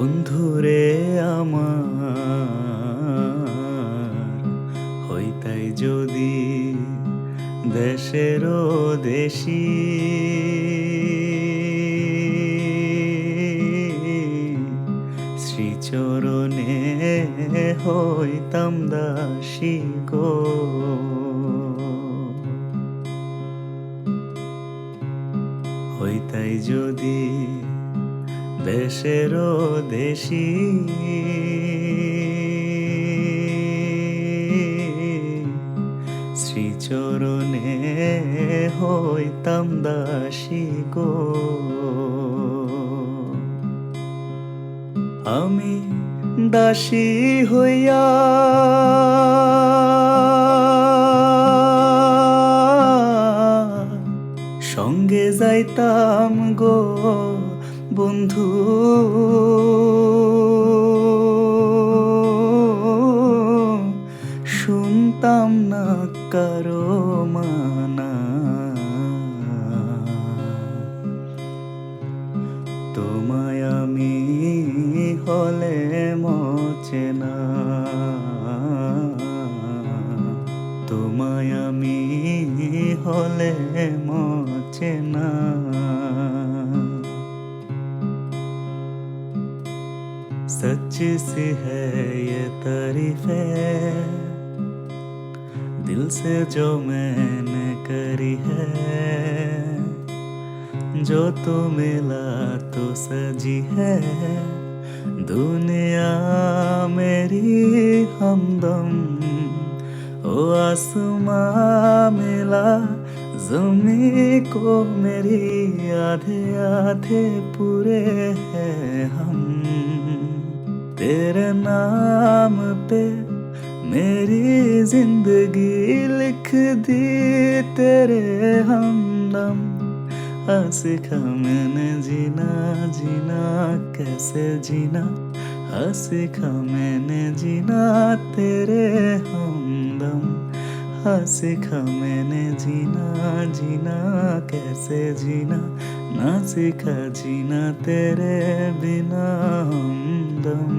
বন্ধুরে আমার হইতাই যদি দেশেরও দেশি, শ্রীচরণে হইতাম দাসী গো। হইতাই যদি দেশেরও দেশি, শ্রীচরণে হইতাম দাসী গো। আমি দাসী হইয়া সঙ্গে যাইতাম গো বন্ধু, শুনতাম না কারো মানা। তোমায় আমি হলে মচেনা, তোমায় আমি হলে মচেনা। सच्ची सी है ये तारीफें दिल से जो मैंने करी है, जो तो मिला तो सजी है दुनिया मेरी हमदम। ओ आसमां मिला ज़मीं को मेरी, आधे आधे पूरे हैं हम। तेरे नाम पे मेरी जिंदगी लिख दी तेरे हमदम। सिखा मैंने जीना, जीना कैसे जीना, सिखा मैंने जीना तेरे हमदम। सिखा मैंने जीना, जीना कैसे जीना, ना सीखा जीना तेरे बिना हमदम।